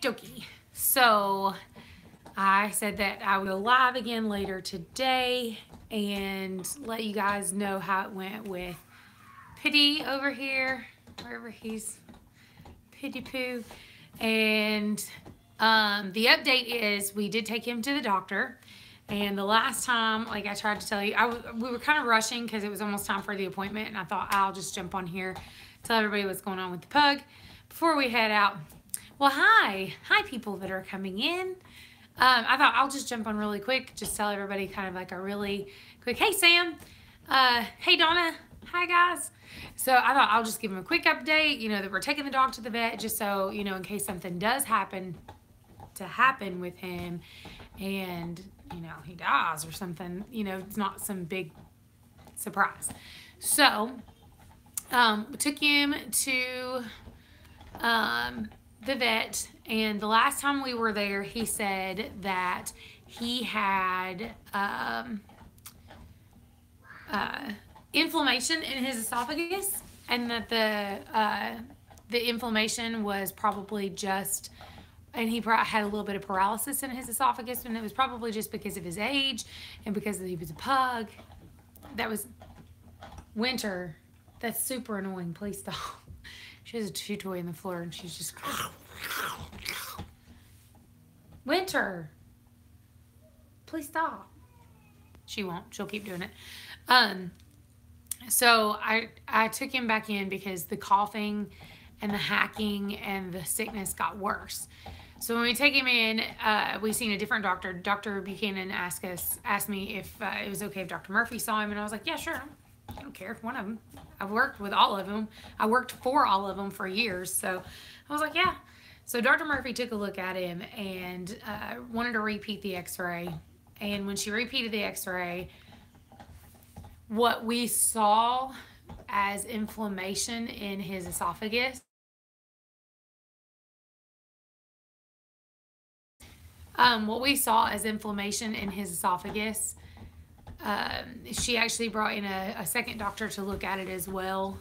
Dokie. So I said that I would go live again later today and let you guys know how it went with Pity over here, wherever he's, Pity Poo. And the update is we did take him to the doctor. And the last time, like I tried to tell you, we were kind of rushing because it was almost time for the appointment. And I thought I'll just jump on here, tell everybody what's going on with the pug before we head out. Well, hi people that are coming in. I thought I'll just jump on really quick, just tell everybody kind of like a really quick, hey Sam, hey Donna, hi guys. So I thought I'll just give them a quick update, you know, that we're taking the dog to the vet, just so, you know, in case something does happen with him and, you know, he dies or something, you know, it's not some big surprise. So, we took him to, the vet, and the last time we were there, he said that he had, inflammation in his esophagus, and that the inflammation was probably just, and he had a little bit of paralysis in his esophagus, and it was probably just because of his age and because he was a pug. That was Winter. That's super annoying. Please stop. She has a chew toy in the floor, and she's just Winter. Please stop. She won't. She'll keep doing it. So I took him back in because the coughing and the hacking and the sickness got worse. So when we take him in, we seen a different doctor. Dr. Buchanan asked me if it was okay if Dr. Murphy saw him, and I was like, yeah, sure. I don't care. One of them. I've worked with all of them. I worked for all of them for years. So I was like, yeah. So Dr. Murphy took a look at him and wanted to repeat the x-ray. And when she repeated the x-ray, what we saw as inflammation in his esophagus, she actually brought in a second doctor to look at it as well.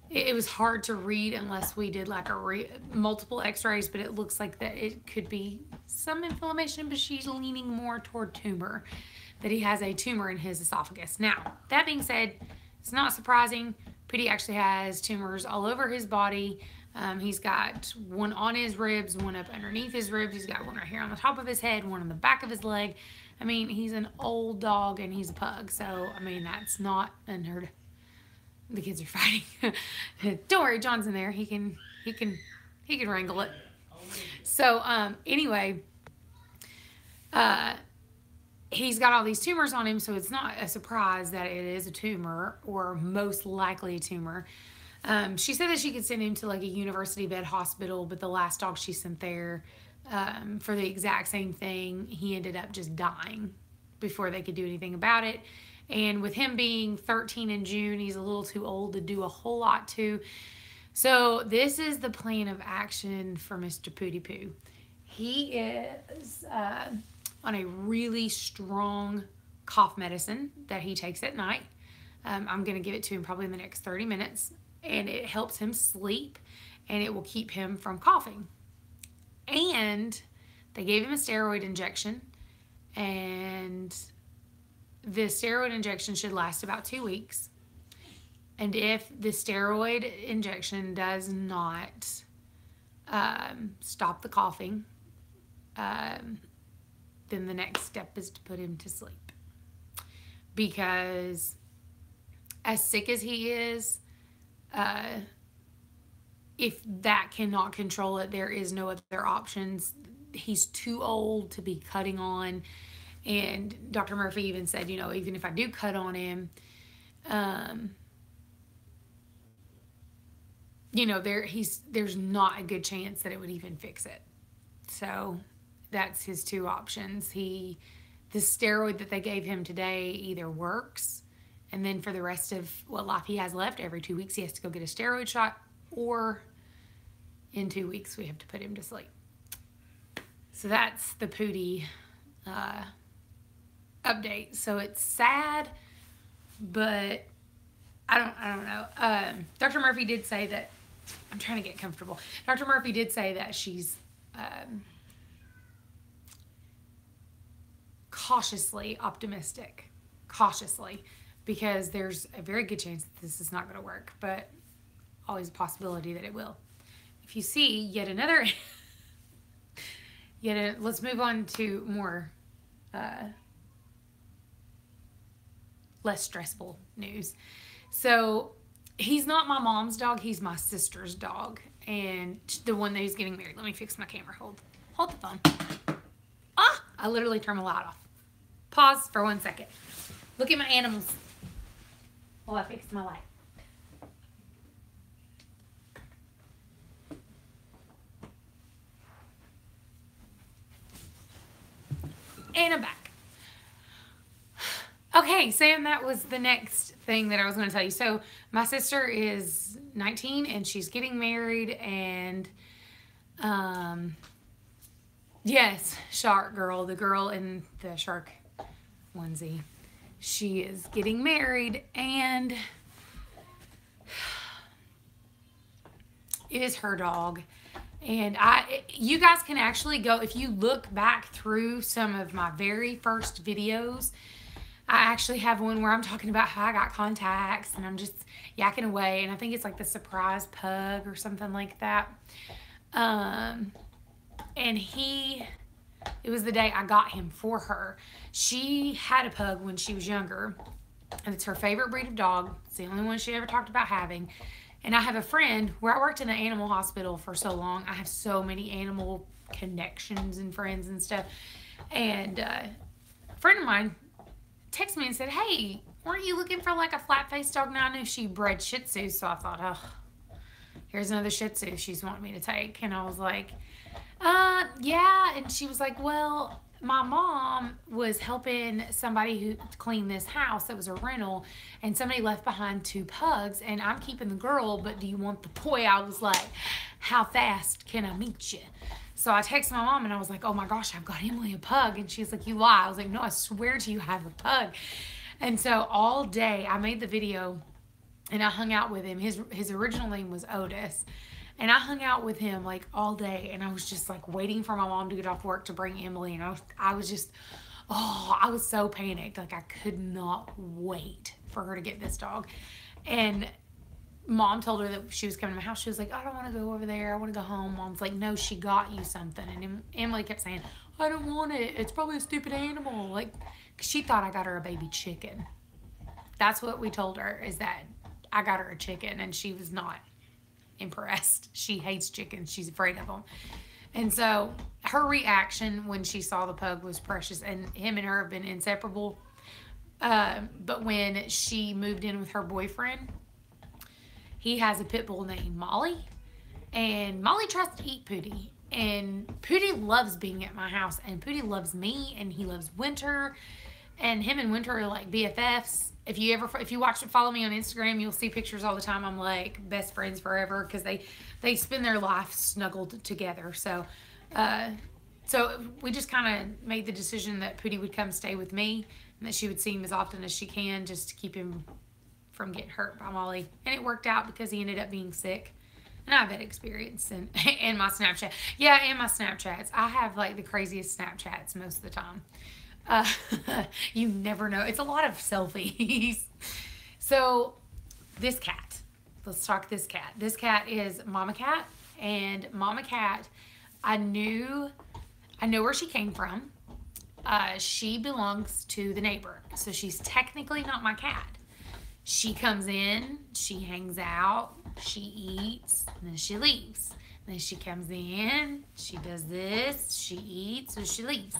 It was hard to read unless we did like multiple x-rays, but it looks like that it could be some inflammation, but she's leaning more toward tumor, that he has a tumor in his esophagus. Now, that being said, it's not surprising. Pity actually has tumors all over his body. He's got one on his ribs, one up underneath his ribs. He's got one right here on the top of his head, one on the back of his leg. I mean, he's an old dog and he's a pug. So, I mean, that's not unheard of. The kids are fighting. Don't worry, John's in there. He can wrangle it. So, anyway, he's got all these tumors on him, so it's not a surprise that it is a tumor, or most likely a tumor. She said that she could send him to like a university vet hospital, but the last dog she sent there, for the exact same thing, he ended up just dying before they could do anything about it. And with him being 13 in June, he's a little too old to do a whole lot to. So this is the plan of action for Mr. Pooty Poo. He is on a really strong cough medicine that he takes at night. I'm going to give it to him probably in the next 30 minutes. And it helps him sleep, and it will keep him from coughing. And they gave him a steroid injection, and the steroid injection should last about 2 weeks. And if the steroid injection does not stop the coughing, then the next step is to put him to sleep. Because as sick as he is, if that cannot control it, there is no other options. He's too old to be cutting on. And Dr. Murphy even said, you know, even if I do cut on him, you know, there's not a good chance that it would even fix it. So that's his two options. The steroid that they gave him today either works, and then for the rest of what life he has left, every 2 weeks he has to go get a steroid shot, or in 2 weeks we have to put him to sleep. So that's the Pooty update. So it's sad, but I don't know. Dr. Murphy did say that I'm trying to get comfortable. Dr. Murphy did say that she's cautiously optimistic. Cautiously. Because there's a very good chance that this is not going to work. But always a possibility that it will. If you see yet another... let's move on to more... less stressful news. So he's not my mom's dog, he's my sister's dog, and the one that he's getting married. Let me fix my camera. Hold the phone. I literally turned my light off. Pause for 1 second. Look at my animals while I fix my light. And I'm back. Okay, Sam, that was the next thing that I was going to tell you. So my sister is 19 and she's getting married, and yes, Shark Girl, the girl in the shark onesie, she is getting married, and it is her dog. And you guys can actually go, if you look back through some of my very first videos, I actually have one where I'm talking about how I got contacts and I'm just yakking away. And I think it's like the surprise pug or something like that. And it was the day I got him for her. She had a pug when she was younger, and it's her favorite breed of dog. It's the only one she ever talked about having. And I have a friend where I worked in the animal hospital for so long. I have so many animal connections and friends and stuff. And a friend of mine texted me and said, hey, weren't you looking for like a flat-faced dog? Now I knew she bred Shih Tzu, so I thought, oh, here's another Shih Tzu she's wanting me to take. And I was like, yeah. And she was like, well, my mom was helping somebody who cleaned this house that was a rental, and somebody left behind 2 pugs, and I'm keeping the girl, but do you want the boy? I was like, how fast can I meet you? So I texted my mom and I was like, oh my gosh, I've got Emily a pug. And she's like, you lie. I was like, no, I swear to you, I have a pug. And so all day I made the video and I hung out with him. His original name was Otis. And I hung out with him like all day, and I was just like waiting for my mom to get off work to bring Emily. And I was just, I was so panicked. Like I could not wait for her to get this dog. And Mom told her that she was coming to my house. She was like, I don't want to go over there. I want to go home. Mom's like, no, she got you something. And Emily kept saying, I don't want it. It's probably a stupid animal. Like, she thought I got her a baby chicken. That's what we told her, is that I got her a chicken, and she was not impressed. She hates chickens. She's afraid of them. And so her reaction when she saw the pug was precious, and him and her have been inseparable. But when she moved in with her boyfriend, he has a pit bull named Molly, and Molly tries to eat Pootie, and Pootie loves being at my house, and Pootie loves me, and he loves Winter, and him and Winter are like BFFs. If you follow me on Instagram, you'll see pictures all the time. I'm like best friends forever, because they spend their life snuggled together. So we just kind of made the decision that Pootie would come stay with me, and that she would see him as often as she can, just to keep him from getting hurt by Molly. And it worked out, because he ended up being sick. And I have that experience. And my Snapchat. Yeah, and my Snapchats. I have like the craziest Snapchats most of the time. You never know. It's a lot of selfies. So this cat. Let's talk this cat. This cat is Mama Cat. And Mama Cat, I know where she came from. She belongs to the neighbor. So she's technically not my cat. She comes in, she hangs out, she eats, and then she leaves. And then she comes in, she does this, she eats, and she leaves.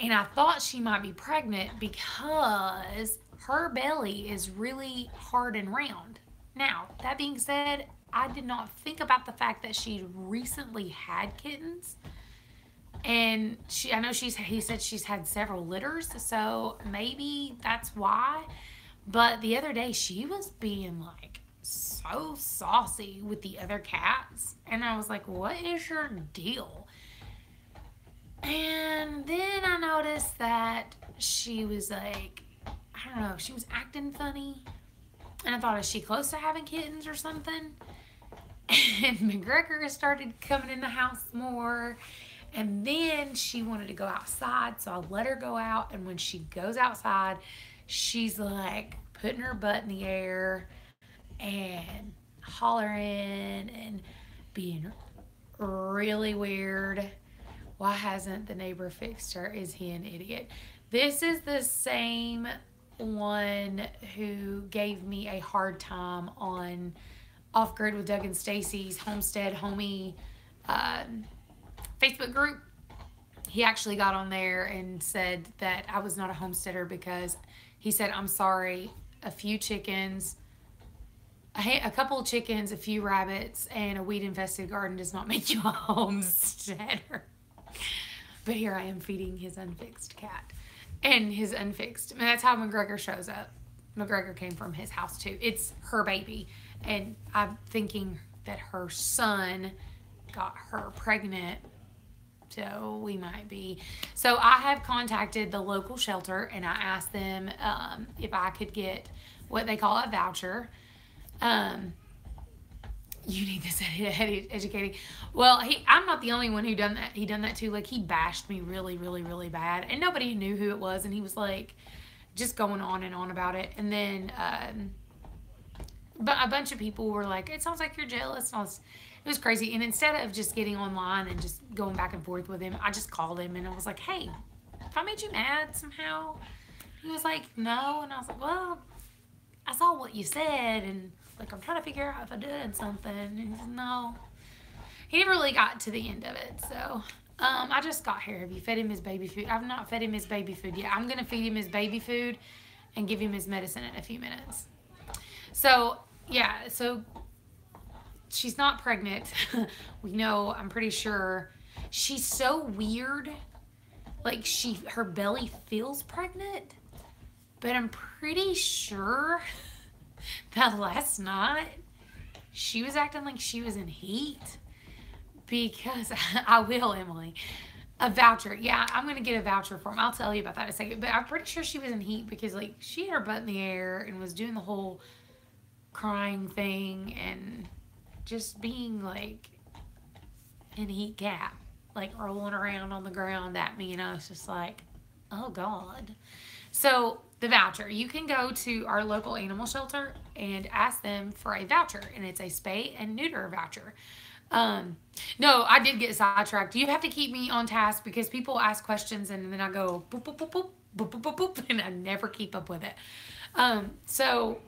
And I thought she might be pregnant because her belly is really hard and round. Now, that being said, I did not think about the fact that she recently had kittens. And I know he said she's had several litters, so maybe that's why. But the other day, she was being like so saucy with the other cats. And I was like, what is your deal? And then I noticed that she was like, I don't know, she was acting funny. And I thought, is she close to having kittens or something? And McGregor started coming in the house more. And then she wanted to go outside, so I let her go out. And when she goes outside, she's like putting her butt in the air and hollering and being really weird. Why hasn't the neighbor fixed her? Is he an idiot? This is the same one who gave me a hard time on Off Grid with Doug and Stacy's Homestead Homie Facebook group. He actually got on there and said that I was not a homesteader because he said, I'm sorry, a few chickens, a couple of chickens, a few rabbits, and a weed-infested garden does not make you a homesteader. But here I am feeding his unfixed cat. And his unfixed. I mean, that's how McGregor shows up. McGregor came from his house, too. It's her baby. And I'm thinking that her son got her pregnant. So we might be. So I have contacted the local shelter, and I asked them if I could get what they call a voucher. You need this educating. Well, I'm not the only one who done that. He done that too. Like, he bashed me really, really, really bad. And nobody knew who it was. And he was like, just going on and on about it. And then, but a bunch of people were like, it sounds like you're jealous. And it was crazy. And instead of just getting online and just going back and forth with him, I just called him and I was like, hey, if I made you mad somehow? He was like, no. And I was like, well, I saw what you said, and like, I'm trying to figure out if I did something. And he said, no. He never really got to the end of it. So, I just got here. Have you fed him his baby food? I've not fed him his baby food yet. I'm going to feed him his baby food and give him his medicine in a few minutes. So, yeah. So, she's not pregnant. We know, I'm pretty sure. She's so weird. Like, her belly feels pregnant. But I'm pretty sure that last night she was acting like she was in heat. Because, I will, Emily. A voucher. Yeah, I'm going to get a voucher for him. I'll tell you about that in a second. But I'm pretty sure she was in heat because, like, she had her butt in the air and was doing the whole crying thing and just being, like, an heat cat. Like, rolling around on the ground at me. And I was just like, oh, God. So, the voucher. You can go to our local animal shelter and ask them for a voucher. And it's a spay and neuter voucher. No, I did get sidetracked. You have to keep me on task because people ask questions and then I go boop, boop, boop, boop, boop, boop, boop, boop, and I never keep up with it. So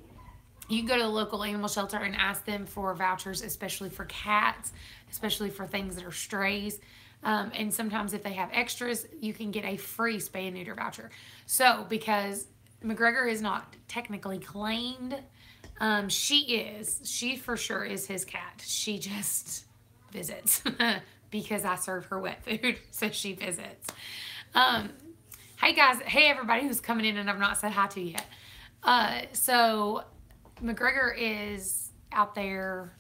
you can go to the local animal shelter and ask them for vouchers, especially for cats, especially for things that are strays. And sometimes if they have extras, you can get a free spay and neuter voucher. So because McGregor is not technically claimed, she for sure is his cat. She just visits because I serve her wet food, so she visits. Hey guys, hey everybody who's coming in and I've not said hi to yet. So McGregor is out there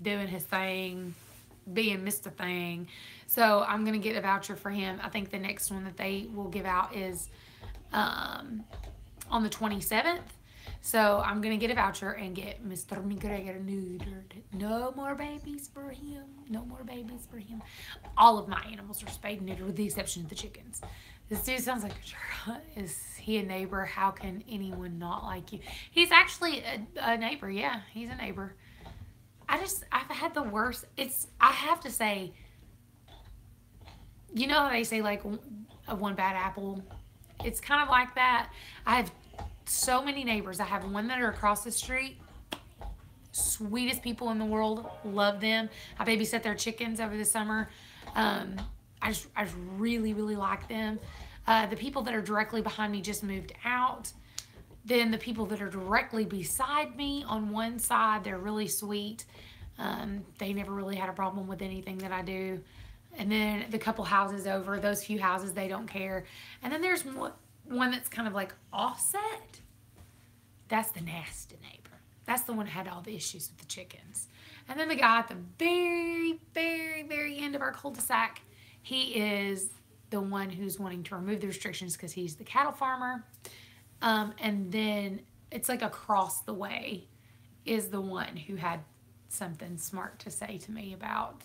doing his thing, being Mr. Thing. So I'm going to get a voucher for him. I think the next one that they will give out is on the 27th. So I'm going to get a voucher and get Mr. McGregor neutered. No more babies for him. No more babies for him. All of my animals are spayed and neutered with the exception of the chickens. This dude sounds like a jerk. Is he a neighbor? How can anyone not like you? He's actually a neighbor. Yeah, he's a neighbor. I've had the worst. I have to say, you know how they say like one bad apple? It's kind of like that. I have so many neighbors. I have one that are across the street. Sweetest people in the world. Love them. I babysat their chickens over the summer. I just really, really like them. The people that are directly behind me just moved out. Then the people that are directly beside me on one side, they're really sweet. They never really had a problem with anything that I do. And then the couple houses over, those few houses, they don't care. And then there's one that's kind of like offset. That's the nasty neighbor. That's the one that had all the issues with the chickens. And then the guy at the very, very, very end of our cul-de-sac, he is the one who's wanting to remove the restrictions because he's the cattle farmer. And then it's like across the way is the one who had something smart to say to me about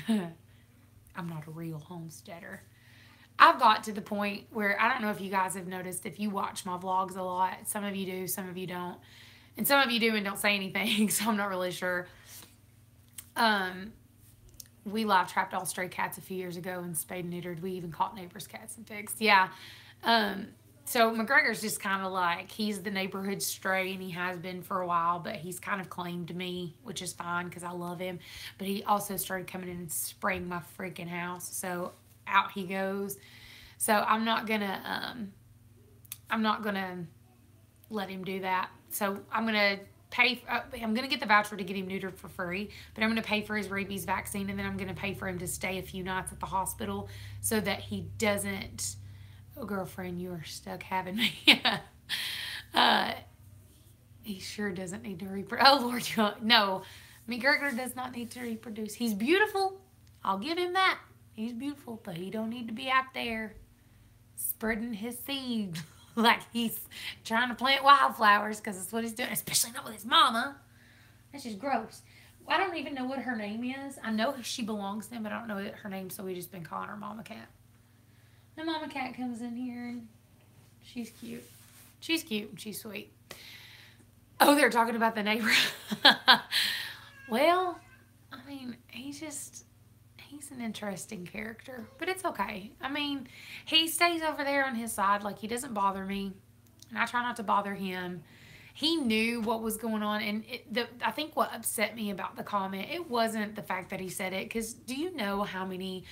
I'm not a real homesteader. I've got to the point where I don't know if you guys have noticed, if you watch my vlogs a lot, some of you do, some of you don't. And some of you do and don't say anything, so I'm not really sure. We live trapped all stray cats a few years ago and spayed and neutered. We even caught neighbors' cats and fixed. Yeah. So McGregor's just kind of like, he's the neighborhood stray, and he has been for a while, but he's kind of claimed me, which is fine because I love him. But he also started coming in and spraying my freaking house. So out he goes. So I'm not gonna let him do that. So I'm gonna pay. I'm gonna get the voucher to get him neutered for free, but I'm gonna pay for his rabies vaccine, and then I'm gonna pay for him to stay a few nights at the hospital so that he doesn't. Oh, girlfriend, you are stuck having me. He sure doesn't need to reproduce. Oh, Lord, no. McGregor does not need to reproduce. He's beautiful. I'll give him that. He's beautiful, but he don't need to be out there spreading his seed like he's trying to plant wildflowers, because that's what he's doing, especially not with his mama. That's just gross. I don't even know what her name is. I know she belongs to him, but I don't know her name, so we just been calling her Mama Cat. The Mama Cat comes in here, and she's cute. She's cute, and she's sweet. Oh, they're talking about the neighbor. Well, I mean, he's an interesting character, but it's okay. I mean, he stays over there on his side. Like, he doesn't bother me, and I try not to bother him. He knew what was going on, and I think what upset me about the comment, it wasn't the fact that he said it, because do you know how many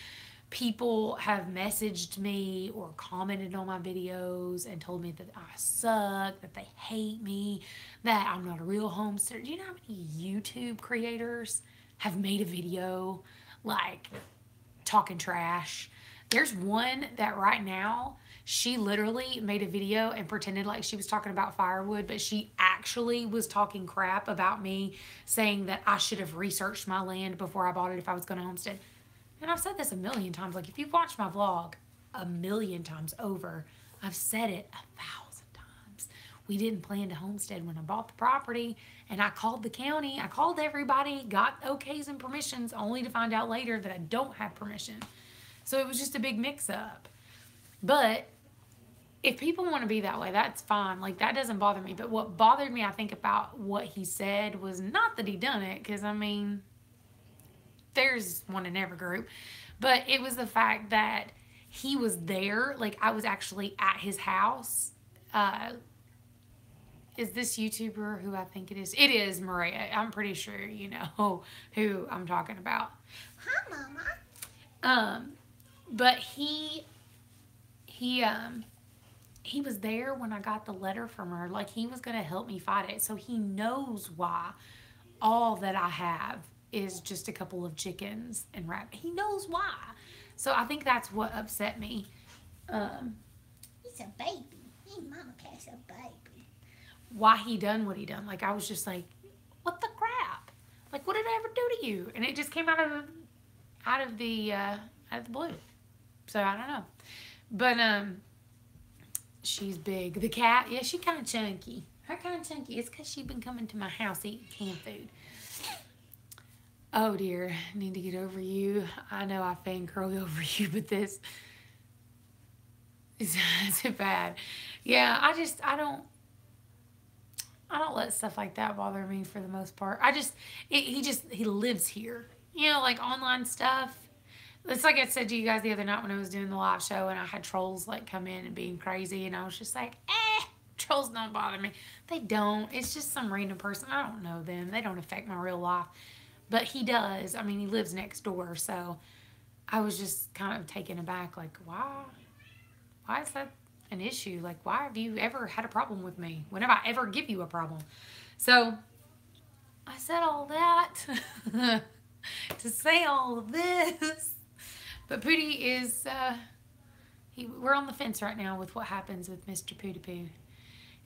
people have messaged me or commented on my videos and told me that I suck, that they hate me, that I'm not a real homesteader? Do you know how many YouTube creators have made a video like talking trash? There's one that right now, she literally made a video and pretended like she was talking about firewood, but she actually was talking crap about me, saying that I should have researched my land before I bought it if I was going to homestead. And I've said this a million times. Like, if you've watched my vlog a million times over, I've said it 1,000 times. We didn't plan to homestead when I bought the property, and I called the county. I called everybody, got okays and permissions, only to find out later that I don't have permission. So it was just a big mix-up. But if people want to be that way, that's fine. Like, that doesn't bother me. But what bothered me, I think, about what he said was not that he done it, because, I mean, there's one in every group, but it was the fact that he was there. Like, I was actually at his house. Is this YouTuber who I think it is? It is Maria. I'm pretty sure you know who I'm talking about. Hi, Mama. But he was there when I got the letter from her. Like, he was going to help me fight it. So he knows why all that I have is just a couple of chickens and rabbit. He knows why. So I think that's what upset me. He's a baby. Mama Cat's a baby. Why he done what he done. Like, I was just like, what the crap? Like, what did I ever do to you? And it just came out of the blue. So I don't know. But she's big. The cat, yeah, she kind of chunky. Her kind of chunky. It's because she's been coming to my house eating canned food. Oh dear, need to get over you. I know I fangirl over you, but this is bad. Yeah, I don't let stuff like that bother me for the most part. He lives here. You know, like online stuff. It's like I said to you guys the other night when I was doing the live show, and I had trolls like come in and being crazy, and I was just like, trolls don't bother me. They don't. It's just some random person. I don't know them. They don't affect my real life. But he does. I mean, he lives next door, so I was just kind of taken aback. Like, why is that an issue? Like, why have you ever had a problem with me? When have I ever give you a problem? So I said all that to say all of this. But Pootie is, we're on the fence right now with what happens with Mr. Pootie Poo.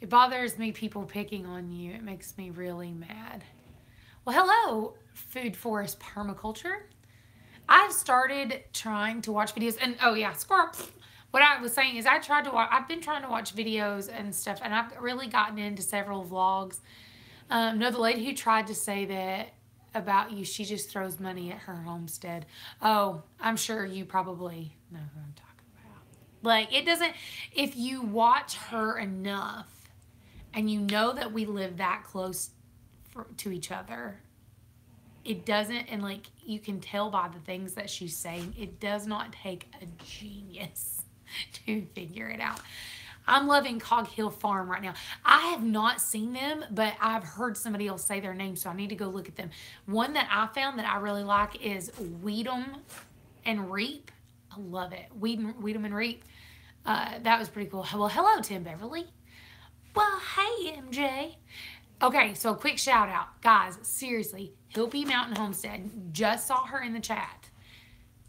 It bothers me people picking on you. It makes me really mad. Well, hello, Food Forest Permaculture. I've started trying to watch videos, and oh yeah, squirrel. What I was saying is I've been trying to watch videos and stuff, and I've really gotten into several vlogs. No, the lady who tried to say that about you. She just throws money at her homestead. Oh, I'm sure you probably know who I'm talking about. Like, it doesn't, if you watch her enough and you know that we live that close to each other, it doesn't, and like you can tell by the things that she's saying, it does not take a genius to figure it out. I'm loving Cog Hill Farm right now. I have not seen them, but I've heard somebody else say their name, so I need to go look at them. One that I found that I really like is Weed'em and Reap. I love it. Weed'em and Reap. That was pretty cool. Well, hello, Tim Beverly. Well, hey, MJ. Okay, so a quick shout out. Guys, seriously, Hilpy Mountain Homestead, just saw her in the chat.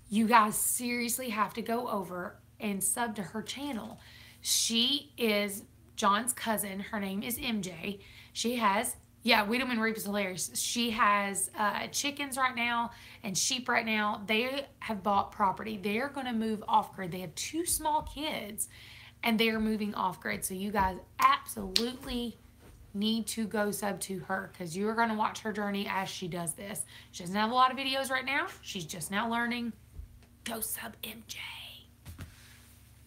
You guys seriously have to go over and sub to her channel. She is John's cousin. Her name is MJ. She has, yeah, Weed'em and Reap is hilarious. She has chickens right now and sheep right now. They have bought property. They are going to move off grid. They have 2 small kids and they are moving off grid. So you guys absolutely need to go sub to her because you are going to watch her journey as she does this. She doesn't have a lot of videos right now. She's just now learning. Go sub MJ.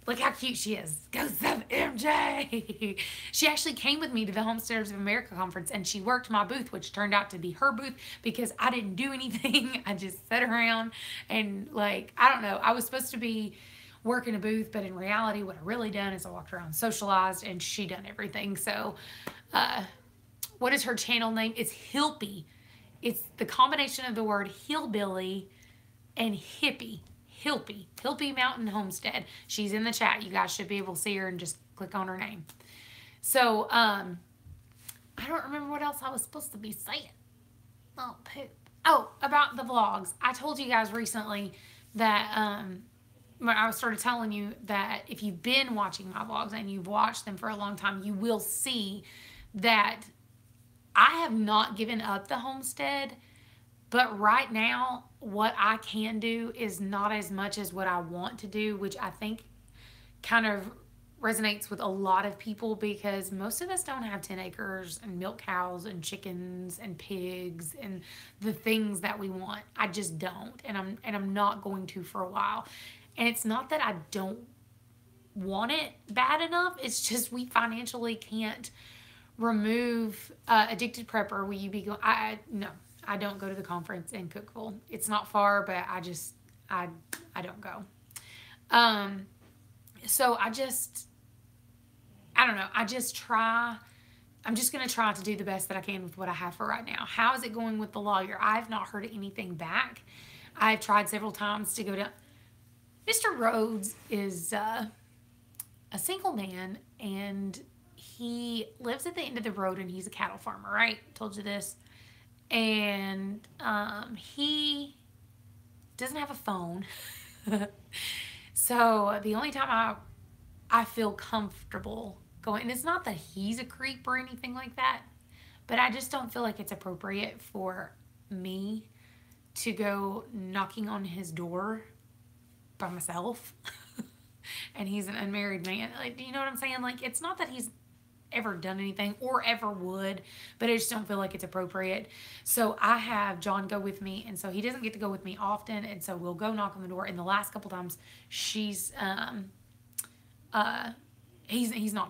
Look how cute she is. Go sub MJ. She actually came with me to the Homesteaders of America conference and she worked my booth, which turned out to be her booth because I didn't do anything. I just sat around and like, I don't know. I was supposed to be working a booth, but in reality, what I really done is I walked around, socialized, and she done everything. So, what is her channel name? It's Hilpy. It's the combination of the word hillbilly and hippie. Hilpy Mountain Homestead. She's in the chat. You guys should be able to see her and just click on her name. So, I don't remember what else I was supposed to be saying. Oh, poop. Oh, about the vlogs. I told you guys recently that, when I started telling you that if you've been watching my vlogs and you've watched them for a long time, you will see that I have not given up the homestead. But right now, what I can do is not as much as what I want to do, which I think kind of resonates with a lot of people because most of us don't have 10 acres and milk cows and chickens and pigs and the things that we want. I just don't, and I'm not going to for a while. And it's not that I don't want it bad enough. It's just we financially can't remove Addicted Prepper. Will you be going? No. I don't go to the conference in Cookville. It's not far, but I don't go. So I don't know. I'm just going to try to do the best that I can with what I have for right now. How is it going with the lawyer? I've not heard anything back. I've tried several times to go down. Mr. Rhodes is a single man, and he lives at the end of the road, and he's a cattle farmer, right? Told you this. And he doesn't have a phone. So the only time I feel comfortable going, and it's not that he's a creep or anything like that, but I just don't feel like it's appropriate for me to go knocking on his door by myself. And he's an unmarried man. Like, do you know what I'm saying? Like, it's not that he's ever done anything or ever would, but I just don't feel like it's appropriate. So I have John go with me, and so he doesn't get to go with me often, and so we'll go knock on the door. And the last couple times he's not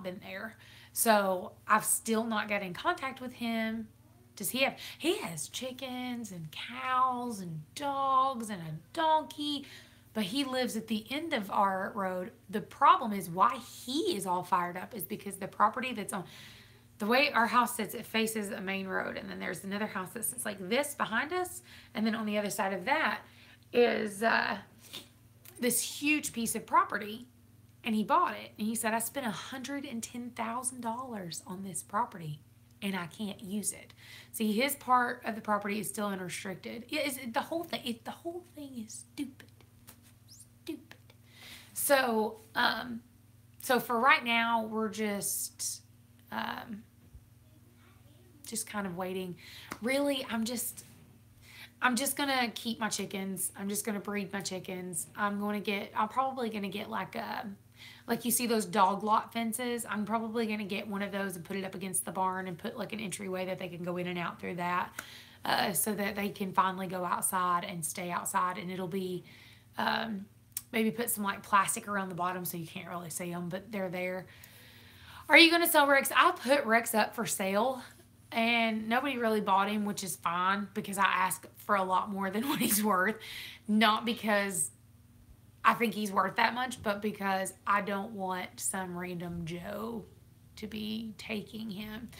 been there, so I've still not got in contact with him. Does he has chickens and cows and dogs and a donkey, but he lives at the end of our road. The problem is why he is all fired up is because the property that's on, the way our house sits, it faces a main road. And then there's another house that sits like this behind us. And then on the other side of that is this huge piece of property. And he bought it. And he said, I spent $110,000 on this property and I can't use it. See, his part of the property is still unrestricted. The whole thing is stupid. So, so for right now, we're just kind of waiting. Really, I'm just gonna keep my chickens. I'm just gonna breed my chickens. I'm probably gonna get like you see those dog lot fences. I'm probably gonna get one of those and put it up against the barn and put like an entryway that they can go in and out through that. so that they can finally go outside and stay outside. And it'll be maybe put some like plastic around the bottom so you can't really see them, but they're there. Are you going to sell Rex? I put Rex up for sale and nobody really bought him, which is fine because I asked for a lot more than what he's worth. Not because I think he's worth that much, but because I don't want some random Joe to be taking him.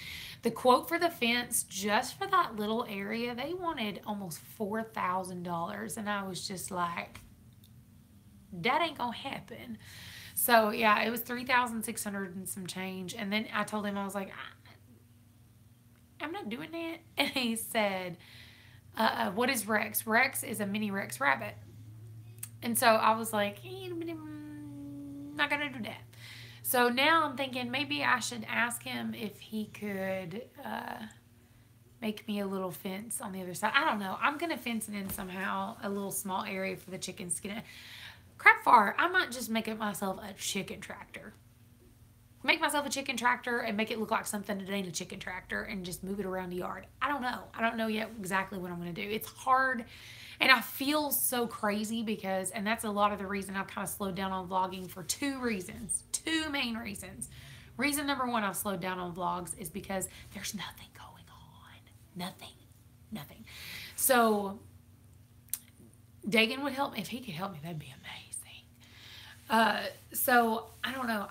The quote for the fence, just for that little area, they wanted almost $4,000. And I was just like, that ain't gonna happen. So yeah, it was 3,600 and some change. And then I told him, I was like, I'm not doing that. And he said, what is Rex? Rex is a mini Rex rabbit. And so I was like, not gonna do that. So now I'm thinking maybe I should ask him if he could make me a little fence on the other side. I don't know. I'm gonna fence it in somehow, a little small area for the chickens to get in. Crap far, I might just make it myself a chicken tractor. Make myself a chicken tractor and make it look like something that ain't a chicken tractor and just move it around the yard. I don't know. I don't know yet exactly what I'm going to do. It's hard and I feel so crazy because, and that's a lot of the reason I've kind of slowed down on vlogging for two reasons. Two main reasons. Reason number one I've slowed down on vlogs is because there's nothing going on. Nothing. So Dagan would help me. If he could help me, that'd be amazing. So I don't know.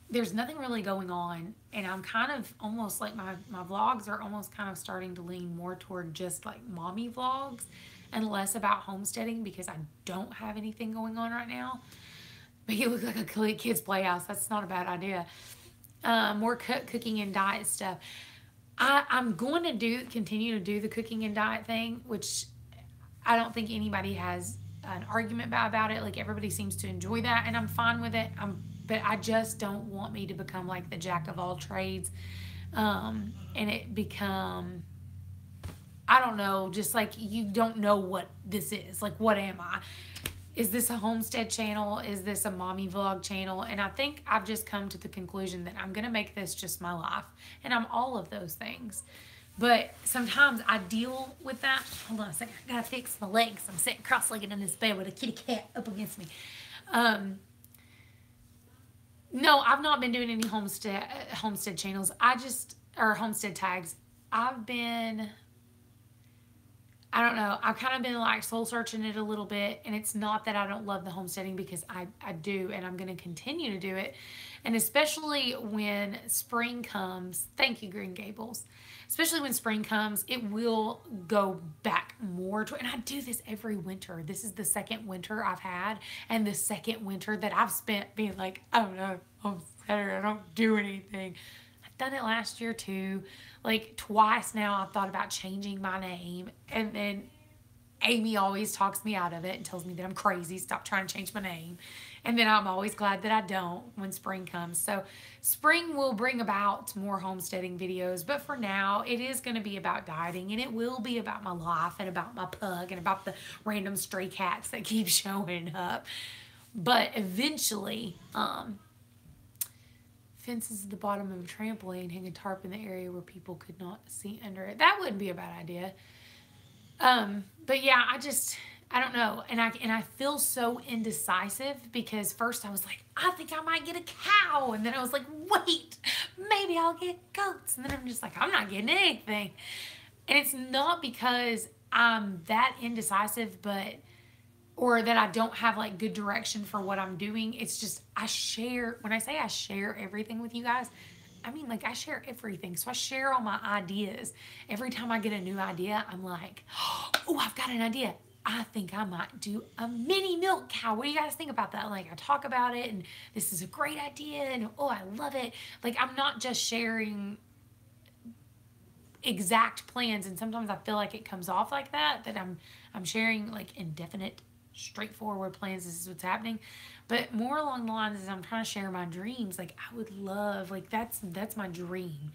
There's nothing really going on, and I'm kind of almost like my vlogs are almost kind of starting to lean more toward just like mommy vlogs and less about homesteading because I don't have anything going on right now. Make it look like a kid's playhouse. That's not a bad idea. More cooking and diet stuff. I'm going to continue to do the cooking and diet thing, which I don't think anybody has an argument about it. Like everybody seems to enjoy that, and I'm fine with it. But I just don't want me to become like the jack of all trades, and it become, I don't know, just like you don't know what this is. Like, what am I? Is this a homestead channel? Is this a mommy vlog channel? And I think I've just come to the conclusion that I'm going to make this just my life, and I'm all of those things. But sometimes I deal with that. Hold on a second. I gotta fix my legs. I'm sitting cross-legged in this bed with a kitty cat up against me. No, I've not been doing any homestead channels. Or homestead tags. I don't know. I've kind of been like soul searching it a little bit. And it's not that I don't love the homesteading because I do. And I'm going to continue to do it. And especially when spring comes. Thank you, Green Gables. Especially when spring comes, it will go back more to, and I do this every winter. This is the second winter I've had, and the second winter that I've spent being like, I don't know, homesteader, I don't do anything. I've done it last year too. Like twice now I've thought about changing my name, and then Amy always talks me out of it and tells me that I'm crazy, stop trying to change my name. And then I'm always glad that I don't when spring comes. So spring will bring about more homesteading videos. But for now, it is going to be about dieting. And it will be about my life and about my pug and about the random stray cats that keep showing up. But eventually, fences at the bottom of a trampoline, hang a tarp in the area where people could not see under it. That wouldn't be a bad idea. But yeah, I don't know. And I feel so indecisive because first I was like, I think I might get a cow. And then I was like, wait, maybe I'll get goats. And then I'm just like, I'm not getting anything. And it's not because I'm that indecisive, or that I don't have like good direction for what I'm doing. It's just, when I say I share everything with you guys, I mean, like, I share everything. So I share all my ideas. Every time I get a new idea, I'm like, oh, I've got an idea. I think I might do a mini milk cow. What do you guys think about that? Like, I talk about it, and this is a great idea, and oh, I love it. Like, I'm not just sharing exact plans, and sometimes I feel like it comes off like that I'm sharing, like, indefinite, straightforward plans. This is what's happening. But more along the lines as I'm trying to share my dreams. Like, I would love, like, that's my dream.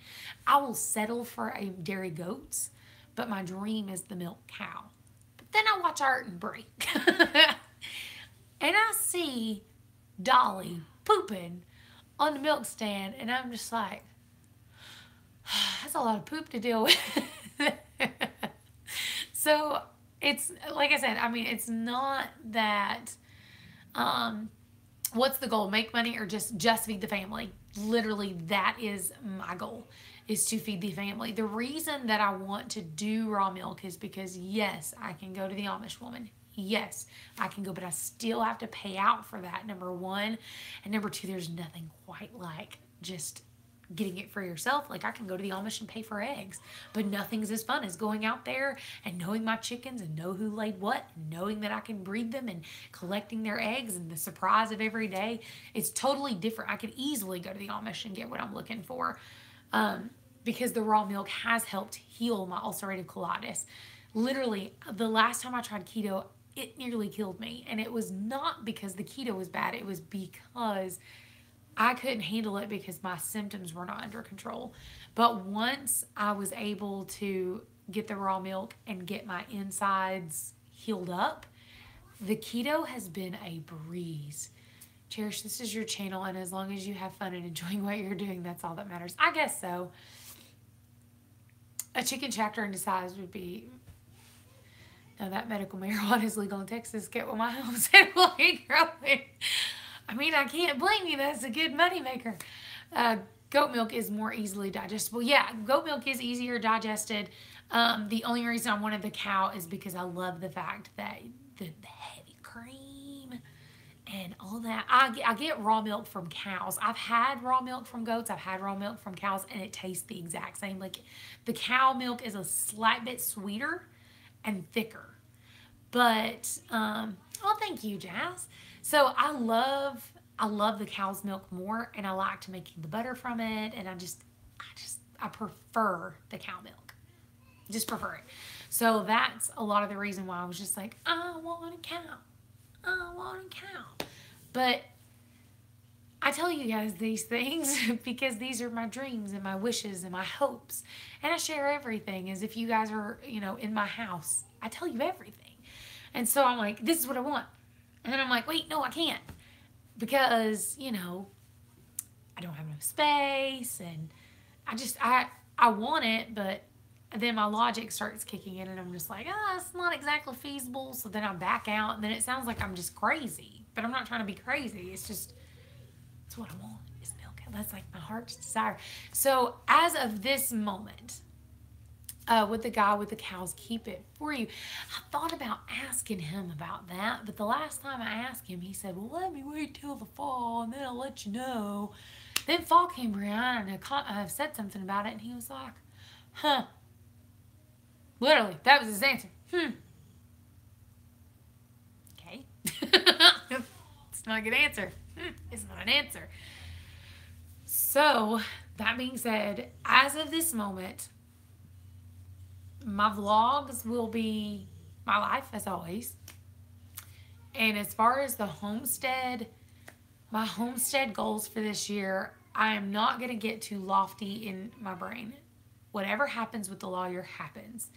I will settle for a dairy goats, but my dream is the milk cow. Then I watch Art and Break. And I see Dolly pooping on the milk stand. And I'm just like, that's a lot of poop to deal with. So it's, like I said, I mean, it's not that, what's the goal? Make money or just feed the family? Literally, that is my goal, is to feed the family. The reason that I want to do raw milk is because, yes, I can go to the Amish woman. Yes, I can go, but I still have to pay out for that, number one. And number two, there's nothing quite like just getting it for yourself. Like, I can go to the Amish and pay for eggs, but nothing's as fun as going out there and knowing my chickens and know who laid what, and knowing that I can breed them and collecting their eggs and the surprise of every day. It's totally different. I could easily go to the Amish and get what I'm looking for, because the raw milk has helped heal my ulcerative colitis. Literally, the last time I tried keto, it nearly killed me. And it was not because the keto was bad. It was because I couldn't handle it because my symptoms were not under control. But once I was able to get the raw milk and get my insides healed up, the keto has been a breeze. Cherish, this is your channel, and as long as you have fun and enjoying what you're doing, that's all that matters. I guess so. A chicken chapter in size would be... Now that medical marijuana is legal in Texas, get what my homestead will be growing. I mean, I can't blame you. That's a good moneymaker. Goat milk is more easily digestible. Yeah, goat milk is easier digested. The only reason I wanted the cow is because I love the fact that the heavy cream and all that. I get raw milk from cows. I've had raw milk from goats. I've had raw milk from cows, and it tastes the exact same. Like, the cow milk is a slight bit sweeter and thicker. But, oh, thank you, Jazz. So I love the cow's milk more, and I like making the butter from it, and I prefer the cow milk. Just prefer it. So that's a lot of the reason why I was just like, I want a cow. I want a cow. But I tell you guys these things because these are my dreams and my wishes and my hopes. And I share everything as if you guys are, in my house. I tell you everything. And so I'm like, this is what I want. And then I'm like, wait, no, I can't. Because, I don't have enough space. And I want it, but then my logic starts kicking in. And I'm just like, it's not exactly feasible. So then I back out. And then it sounds like I'm just crazy. But I'm not trying to be crazy. It's just, it's what I want is milk. That's like my heart's desire. So as of this moment, would the guy with the cows keep it for you? I thought about asking him about that, but the last time I asked him, he said, well, let me wait till the fall, and then I'll let you know. Then fall came around, and I said something about it, and he was like, huh. Literally, that was his answer. Okay. It's not a good answer. It's not an answer. So, that being said, as of this moment, my vlogs will be my life as always. And as far as the homestead, my homestead goals for this year, I am not going to get too lofty in my brain. Whatever happens with the lawyer happens.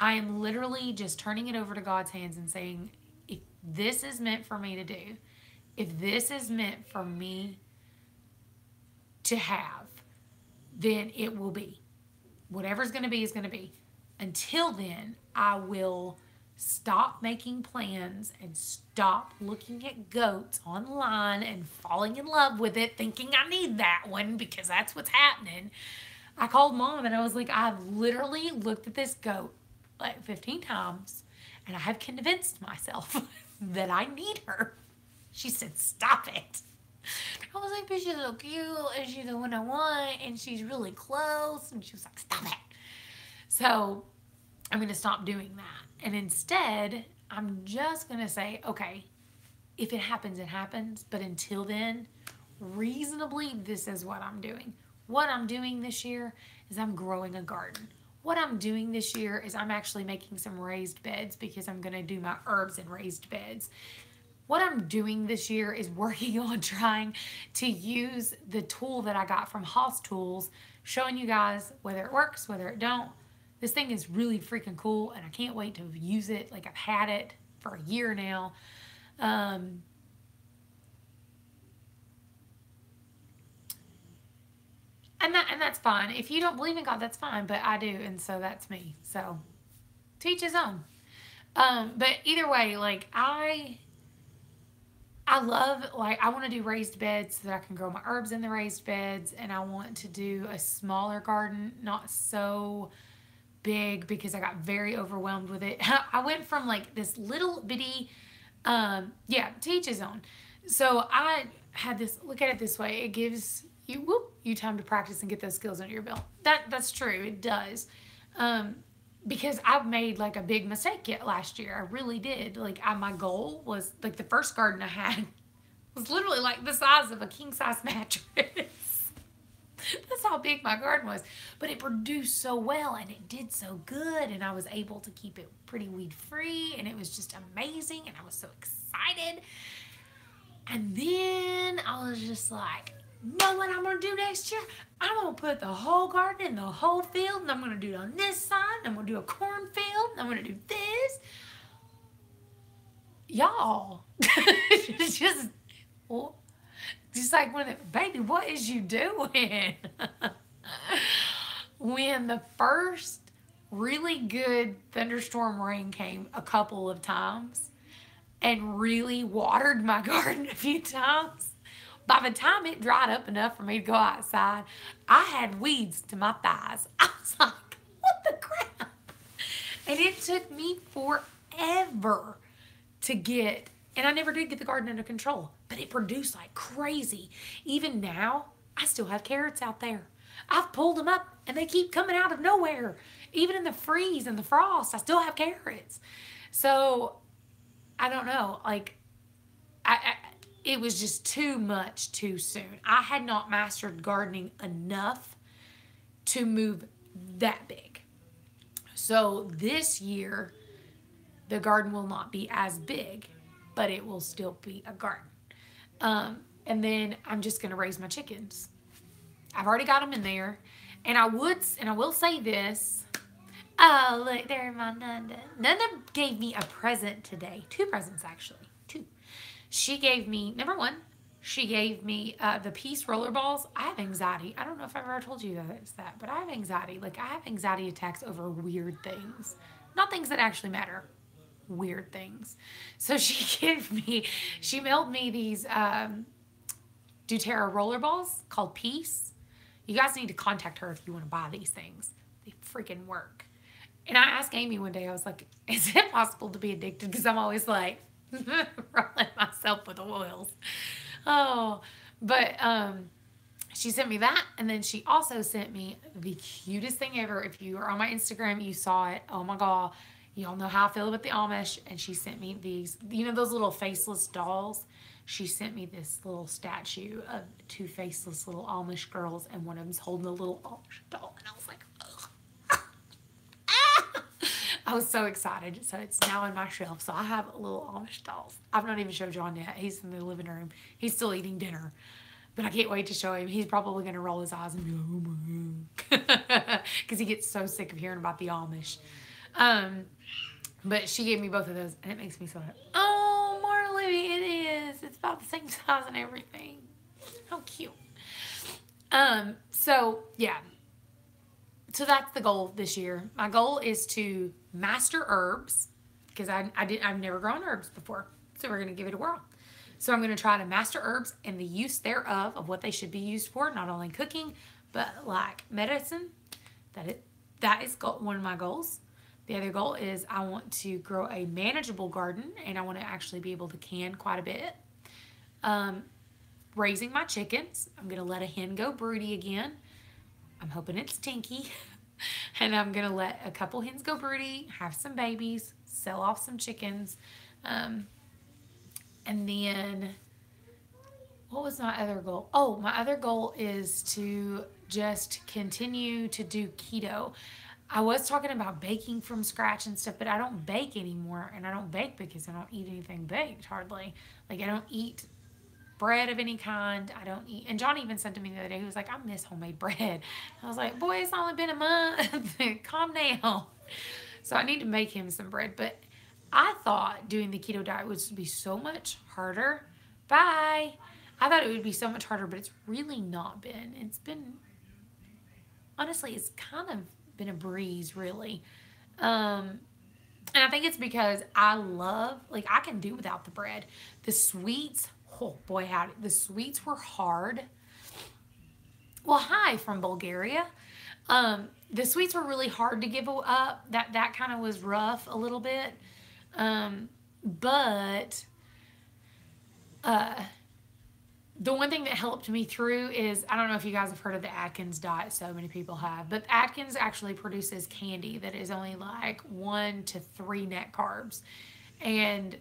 I am literally just turning it over to God's hands and saying, if this is meant for me to do, if this is meant for me to have, then it will be. Whatever's going to be is going to be. Until then, I will stop making plans and stop looking at goats online and falling in love with it, thinking I need that one because that's what's happening. I called Mom and I was like, I've literally looked at this goat like 15 times and I have convinced myself that I need her. She said, stop it. I was like, but she's so cute and she's the one I want and she's really close. And she was like, stop it. So I'm going to stop doing that. And instead, I'm just going to say, okay, if it happens, it happens. But until then, reasonably, this is what I'm doing. What I'm doing this year is I'm growing a garden. What I'm doing this year is I'm actually making some raised beds because I'm going to do my herbs in raised beds. What I'm doing this year is working on trying to use the tool that I got from Hoss Tools, showing you guys whether it works, whether it don't. This thing is really freaking cool, and I can't wait to use it. Like, I've had it for a year now. And that's fine. If you don't believe in God, that's fine, but I do, and so that's me. So, to each his own. But either way, like I love, like, I want to do raised beds so that I can grow my herbs in the raised beds, and I want to do a smaller garden, not so big because I got very overwhelmed with it. I went from like this little bitty, yeah, to each his own. So I had this, look at it this way, it gives you time to practice and get those skills under your belt. That's true, it does. Because I've made like a big mistake yet last year. I really did. Like my goal was like the first garden I had was literally like the size of a king size mattress. That's how big my garden was. But it produced so well and it did so good, and I was able to keep it pretty weed free, and it was just amazing, and I was so excited. And then I was just like, know what I'm going to do next year? I'm going to put the whole garden in the whole field, and I'm going to do it on this side, and I'm going to do a cornfield, and I'm going to do this. Y'all, it's just like, baby, what is you doing? When the first really good thunderstorm rain came a couple of times and really watered my garden a few times, by the time it dried up enough for me to go outside, I had weeds to my thighs. I was like, what the crap? And it took me forever to get, and I never did get the garden under control, but it produced like crazy. Even now, I still have carrots out there. I've pulled them up and they keep coming out of nowhere. Even in the freeze and the frost, I still have carrots. So, I don't know, like, it was just too much too soon. I had not mastered gardening enough to move that big. So this year, the garden will not be as big, but it will still be a garden. And then I'm just going to raise my chickens. I've already got them in there. And I will say this. Oh, look, there's my Nunda. Nunda gave me a present today. 2 presents, actually. 2. She gave me, number 1, she gave me the Peace roller balls. I have anxiety. I don't know if I've ever told you that, but I have anxiety. Like, I have anxiety attacks over weird things. Not things that actually matter. Weird things. So she mailed me these doTERRA roller balls called Peace. You guys need to contact her if you want to buy these things. They freaking work. And I asked Amy one day, I was like, is it possible to be addicted? Because I'm always like, rolling myself with oils. Oh, but she sent me that, and then she also sent me the cutest thing ever. If you are on my Instagram, you saw it. Oh my God. Y'all know how I feel about the Amish. And she sent me these, you know, those little faceless dolls. She sent me this little statue of 2 faceless little Amish girls, and one of them's holding a little Amish doll. And I was like, ugh. I was so excited. So it's now in my shelf. So I have little Amish dolls. I've not even showed John yet. He's in the living room. He's still eating dinner. But I can't wait to show him. He's probably going to roll his eyes and go, oh my God. Because he gets so sick of hearing about the Amish. But she gave me both of those, and it makes me so happy. Oh, Marley, it is. It's about the same size and everything. How cute. So, yeah. So that's the goal this year. My goal is to master herbs, because I've never grown herbs before. So we're going to give it a whirl. So I'm going to try to master herbs and the use thereof of what they should be used for, not only cooking, but like medicine. That is one of my goals. The other goal is I want to grow a manageable garden, and I want to actually be able to can quite a bit. Raising my chickens. I'm going to let a hen go broody again. I'm hoping it's stinky. And I'm going to let a couple hens go broody, have some babies, sell off some chickens. And then, what was my other goal? Oh, my other goal is to just continue to do keto. I was talking about baking from scratch and stuff, but I don't bake anymore. And I don't bake because I don't eat anything baked, hardly. Like, I don't eat bread of any kind. I don't eat. And John even said to me the other day, he was like, I miss homemade bread. I was like, boy, it's only been a month. Calm down. So I need to make him some bread. But I thought doing the keto diet would be so much harder. Bye. I thought it would be so much harder, but it's really not been. It's been, honestly, it's kind of been a breeze, really. And I think it's because I love, like, I can do without the bread. The sweets, oh boy, howdy. The sweets were hard. Well, hi from Bulgaria. The sweets were really hard to give up. That kind of was rough a little bit. But the one thing that helped me through is, I don't know if you guys have heard of the Atkins diet, so many people have, but Atkins actually produces candy that is only like 1 to 3 net carbs. And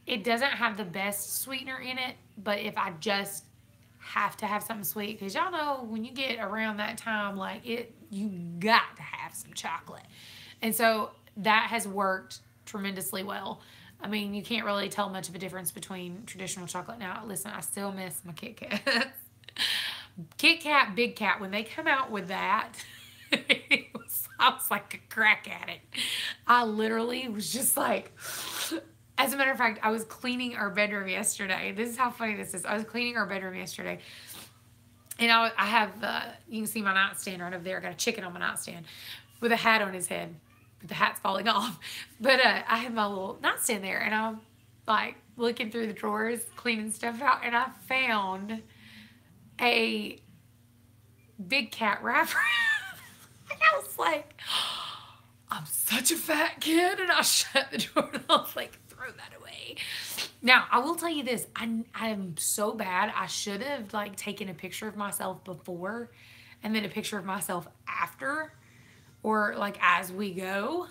it doesn't have the best sweetener in it, but if I just have to have something sweet, because y'all know when you get around that time, like you got to have some chocolate. And so that has worked tremendously well. I mean, you can't really tell much of a difference between traditional chocolate. Now, listen, I still miss my Kit Kat. Kit Kat, Big Cat, when they come out with that, I was like a crack addict. I literally was just like, as a matter of fact, I was cleaning our bedroom yesterday. This is how funny this is. I was cleaning our bedroom yesterday. And I have, you can see my nightstand right over there. I got a chicken on my nightstand with a hat on his head. But the hat's falling off. But I had my little nightstand there. And I'm like looking through the drawers, cleaning stuff out. And I found a Big Cat wrapper. And I was like, I'm such a fat kid. And I shut the door and I was like, throw that away. Now, I will tell you this. I am so bad. I should have like taken a picture of myself before and then a picture of myself after, or like as we go.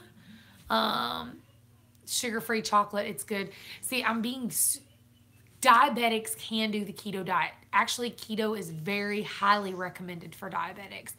Sugar-free chocolate, it's good. See, diabetics can do the keto diet. Actually, keto is very highly recommended for diabetics.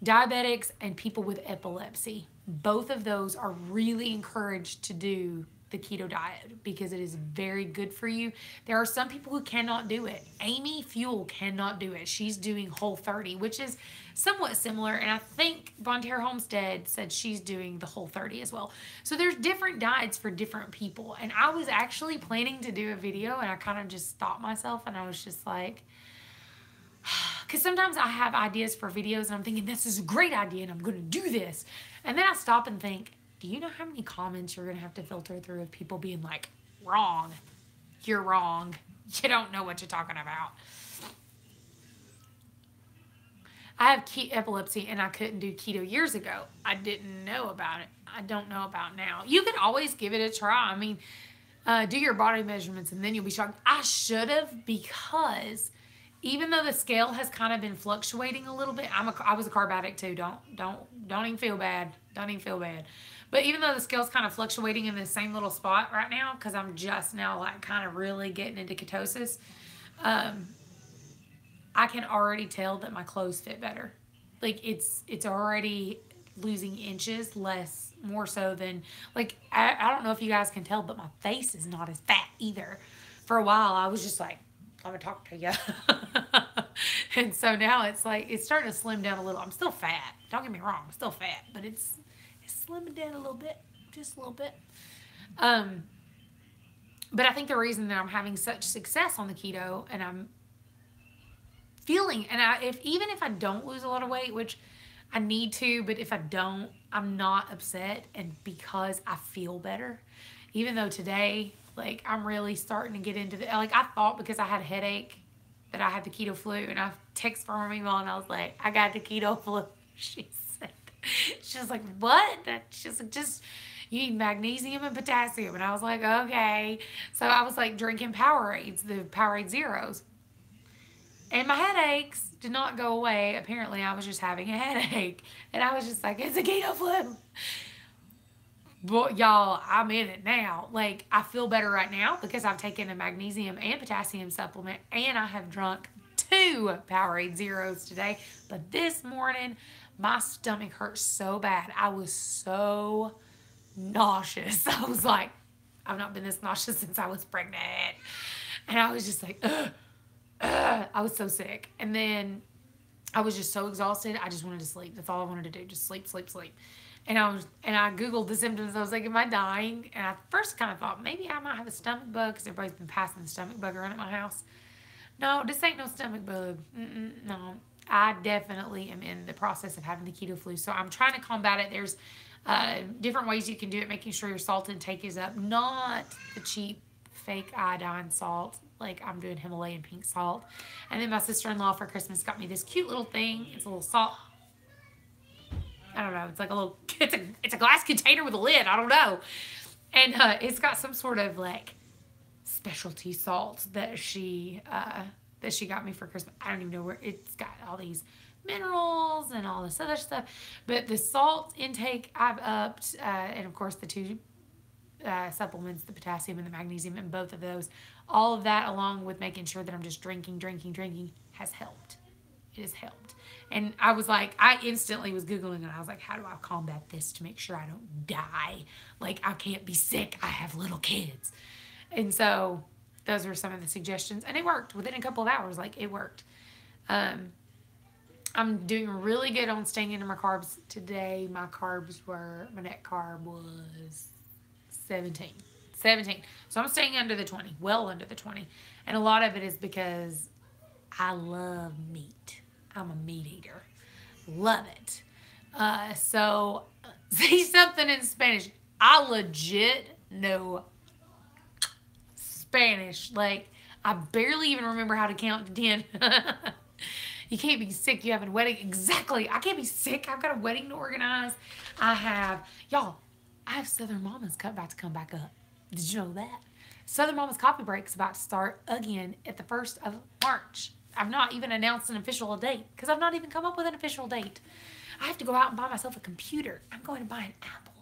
Diabetics and people with epilepsy, both of those are really encouraged to do the keto diet because it is very good for you. There are some people who cannot do it. Amy Fuel cannot do it. She's doing Whole30, which is somewhat similar, and I think Bonterra Homestead said she's doing the Whole30 as well. So there's different diets for different people, and I was actually planning to do a video, and I kind of just stopped myself, and I was just like, because sometimes I have ideas for videos, and I'm thinking, this is a great idea, and I'm going to do this, and then I stop and think, do you know how many comments you're going to have to filter through of people being like, wrong, you're wrong, you don't know what you're talking about. I have epilepsy and I couldn't do keto years ago. I didn't know about it. I don't know about now. You can always give it a try. I mean, do your body measurements and then you'll be shocked. I should have, because even though the scale has kind of been fluctuating a little bit, I was a carb addict too. Don't even feel bad. Don't even feel bad. But even though the scale's kind of fluctuating in the same little spot right now, because I'm just now like kind of really getting into ketosis, I can already tell that my clothes fit better. Like it's already losing inches more so than, like, I don't know if you guys can tell, but my face is not as fat either. For a while, I was just like, I'm gonna talk to you. And so now it's like, it's starting to slim down a little. I'm still fat. Don't get me wrong. I'm still fat, but it's slimming down a little bit, just a little bit. But I think the reason that I'm having such success on the keto and I'm feeling, and even if I don't lose a lot of weight, which I need to, but if I don't, I'm not upset, and because I feel better. Even though today, like, I'm really starting to get into I thought because I had a headache that I had the keto flu, and I texted from her email and I was like, I got the keto flu. She was like, what? She's like, just, you need magnesium and potassium. And I was like, okay. So I was like drinking Powerades, the Powerade Zeros. And my headaches did not go away. Apparently, I was just having a headache. And I was just like, it's a keto flu. But y'all, I'm in it now. Like, I feel better right now because I've taken a magnesium and potassium supplement. And I have drunk 2 Powerade Zeros today. But this morning, my stomach hurt so bad. I was so nauseous. I was like, I've not been this nauseous since I was pregnant. And I was just like, ugh. I was so sick. And then I was just so exhausted. I just wanted to sleep. That's all I wanted to do. Just sleep, sleep, sleep. And I Googled the symptoms. I was like, am I dying? And I first kind of thought maybe I might have a stomach bug because everybody's been passing the stomach bug around at my house. No, this ain't no stomach bug. No, I definitely am in the process of having the keto flu. So I'm trying to combat it. There's Different ways you can do it, making sure your salt intake is up. Not the cheap fake iodine salt. Like I'm doing Himalayan pink salt. And then my sister-in-law for Christmas got me this cute little thing. It's a little salt. I don't know. It's like a little, it's a glass container with a lid. I don't know. And it's got some sort of like specialty salt that she got me for Christmas. I don't even know where. It's got all these minerals and all this other stuff. But the salt intake I've upped, and of course the two supplements, the potassium and the magnesium, and both of those, all of that along with making sure that I'm just drinking has helped. It has helped. And I was like, I instantly was Googling and I was like, how do I combat this to make sure I don't die? Like, I can't be sick. I have little kids. And so those were some of the suggestions. And it worked. Within a couple of hours, like, it worked. I'm doing really good on staying into my carbs today. My net carb was 17. So I'm staying under the 20, well under the 20. And a lot of it is because I love meat. I'm a meat eater. Love it. So say something in Spanish. I legit know Spanish. Like, I barely even remember how to count to 10. You can't be sick. You have a wedding. Exactly. I can't be sick. I've got a wedding to organize. I have Southern Mama's about to come back up. Did you know that? Southern Mama's Coffee Break is about to start again at the 1st of March. I've not even announced an official date because I've not even come up with an official date. I have to go out and buy myself a computer. I'm going to buy an Apple.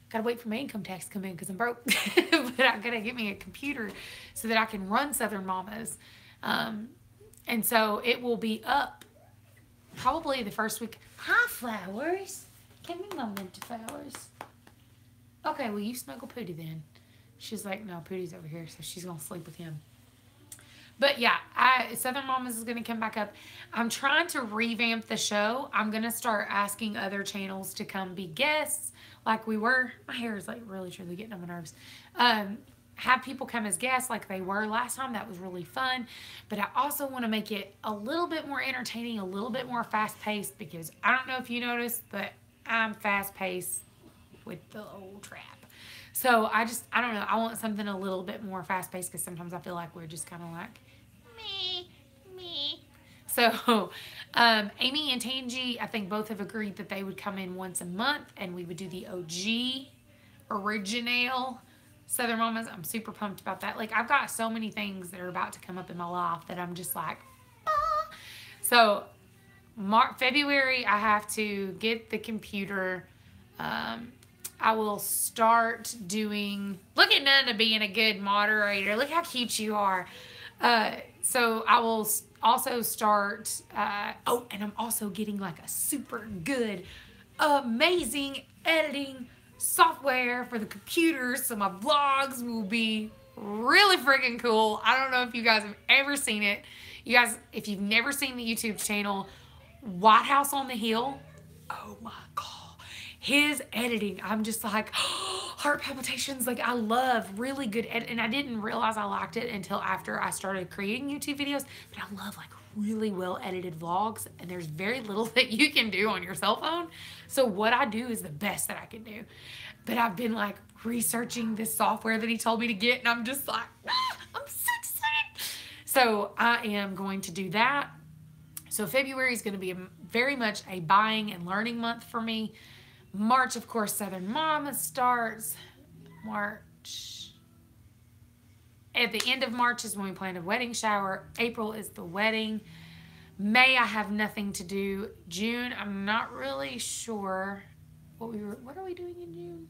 Got to wait for my income tax to come in because I'm broke. But I got to get me a computer so that I can run Southern Mama's. And so it will be up probably the first week. Hi, Flowers. Give me my minty flowers. Okay, well, you snuggle Pootie then. She's like, no, Pootie's over here, so she's going to sleep with him. But yeah, Southern Mamas is going to come back up. I'm trying to revamp the show. I'm going to start asking other channels to come be guests like we were. My hair is like really, truly getting on my nerves. Have people come as guests like they were last time. That was really fun. But I also want to make it a little bit more entertaining, a little bit more fast-paced because I don't know if you noticed, but I'm fast-paced with the old trap. So I don't know. I want something a little bit more fast-paced because sometimes I feel like we're just kind of like, me. So Amy and Tangi, I think both have agreed that they would come in once a month and we would do the OG, original Southern Mamas. I'm super pumped about that. Like, I've got so many things that are about to come up in my life that I'm just like, ah. So February, I have to get the computer. I will start doing, look at Nana being a good moderator. Look how cute you are. So I will also start, and I'm also getting like a super good, amazing editing software for the computer. So my vlogs will be really freaking cool. I don't know if you guys have ever seen it. You guys, if you've never seen the YouTube channel, White House on the Hill, oh my God. His editing, I'm just like, heart palpitations. Like, I love really good edit. And I didn't realize I liked it until after I started creating YouTube videos. But I love like really well edited vlogs. And there's very little that you can do on your cell phone. So what I do is the best that I can do. But I've been like researching this software that he told me to get. And I'm just like, I'm so excited. So I am going to do that. So February is going to be very much a buying and learning month for me. March, of course, Southern Mama starts. March. At the end of March is when we plan a wedding shower. April is the wedding. May, I have nothing to do. June, I'm not really sure what are we doing in June?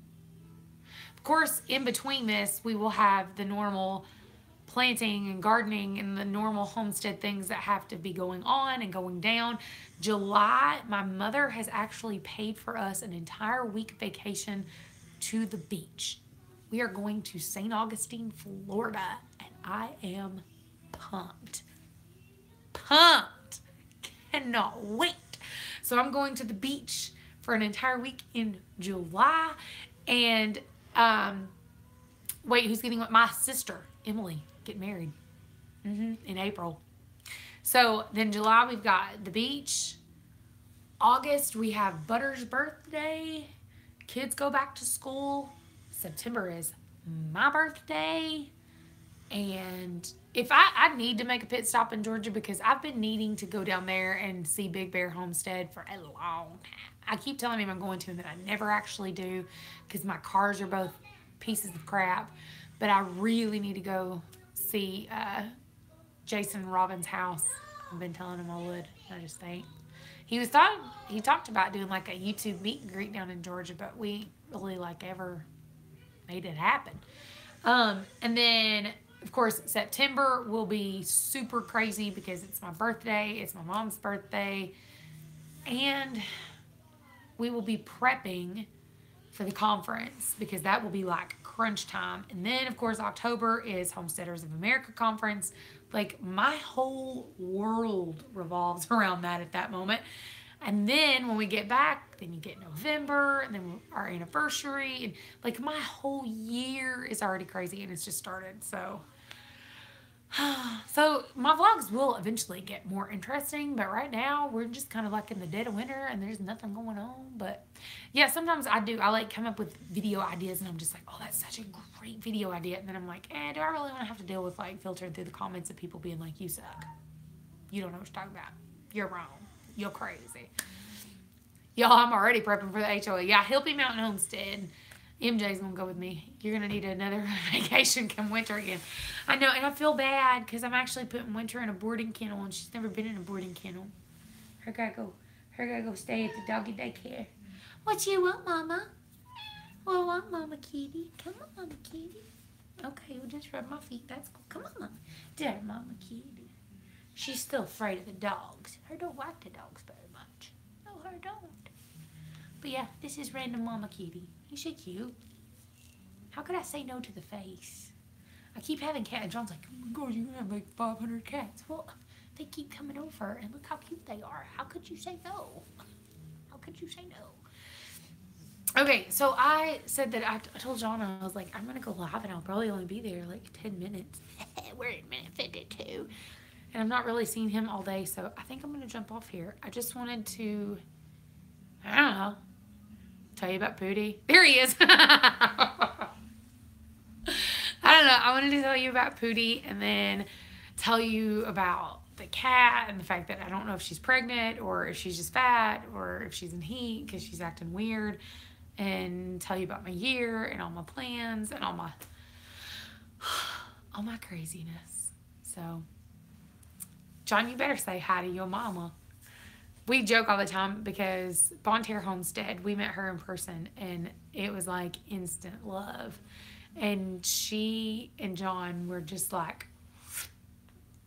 Of course, in between this, we will have the normal planting and gardening and the normal homestead things that have to be going on and going down. July, my mother has actually paid for us an entire week vacation to the beach. We are going to St. Augustine, Florida, and I am pumped. Pumped. Cannot wait. So I'm going to the beach for an entire week in July. And wait, who's getting what? My sister, Emily, get married in April. So then July, we've got the beach. August, we have Butter's birthday. kids go back to school. September is my birthday. And if I need to make a pit stop in Georgia because I've been needing to go down there and see Big Bear Homestead for a long time. I keep telling him I'm going to, and then I never actually do because my cars are both pieces of crap. But I really need to go see Jason Robbins' house. I've been telling him I would. I just think he talked about doing like a YouTube meet and greet down in Georgia, but we really like ever made it happen. And then of course September will be super crazy because it's my birthday, it's my mom's birthday, and we will be prepping for the conference because that will be like crunch time. And then of course October is Homesteaders of America conference. Like my whole world revolves around that at that moment. And then when we get back, then you get November and then our anniversary, and like my whole year is already crazy and it's just started. So my vlogs will eventually get more interesting, but right now we're just kind of like in the dead of winter and there's nothing going on. But yeah, sometimes I like come up with video ideas and I'm just like, oh, that's such a great video idea. And then I'm like, do I really want to have to deal with like filtering through the comments of people being like, you suck. You don't know what you're talking about. You're wrong. You're crazy. Y'all, I'm already prepping for the HOA. Yeah, Hippie Mountain Homestead. MJ's going to go with me. You're going to need another vacation come winter again. I know, and I feel bad because I'm actually putting Winter in a boarding kennel, and she's never been in a boarding kennel. Her gotta go stay at the doggy daycare. What you want, Mama? What want, Mama Kitty? Come on, Mama Kitty. Okay, we'll just rub my feet. That's cool. Come on, Mama. There, Mama Kitty. She's still afraid of the dogs. Her don't like the dogs very much. No, her don't. But yeah, this is random Mama Kitty. Is she cute? How could I say no to the face? I keep having cats. And John's like, oh my God, you're going to have like 500 cats. Well, they keep coming over and look how cute they are. How could you say no? How could you say no? Okay, so I said that I told John, I was like, I'm going to go live and I'll probably only be there like 10 minutes. We're at minute 52. And I'm not really seeing him all day, so I think I'm going to jump off here. I just wanted to, I don't know, tell you about Pootie. There he is. I don't know. I wanted to tell you about Pootie and then tell you about the cat and the fact that I don't know if she's pregnant or if she's just fat or if she's in heat because she's acting weird, and tell you about my year and all my plans and all my craziness. So, John, you better say hi to your mama. We joke all the time because Bonterre Homestead, we met her in person and it was like instant love. And she and John were just like,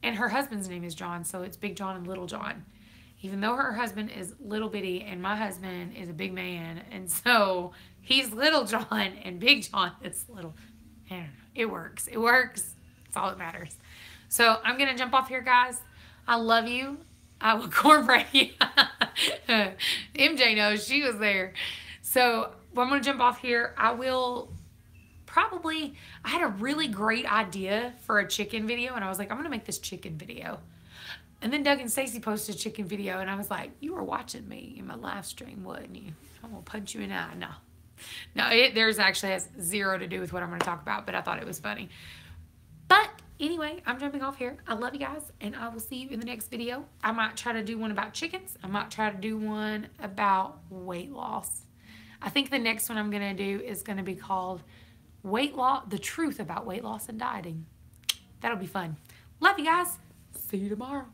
and her husband's name is John, so it's Big John and Little John. Even though her husband is little bitty and my husband is a big man, and so he's Little John and Big John is little. I don't know. It works. It works. That's all that matters. So I'm going to jump off here, guys. I love you. I will cornbread you. MJ knows she was there. So I'm going to jump off here. I will probably, I had a really great idea for a chicken video, and I was like, I'm going to make this chicken video. And then Doug and Stacy posted a chicken video, and I was like, you were watching me in my live stream, wasn't you? I'm going to punch you in the eye. No. No, there's actually has zero to do with what I'm going to talk about, but I thought it was funny. But anyway, I'm jumping off here. I love you guys, and I will see you in the next video. I might try to do one about chickens. I might try to do one about weight loss. I think the next one I'm going to do is going to be called Weight Loss, the Truth About Weight Loss and Dieting. That'll be fun. Love you guys. See you tomorrow.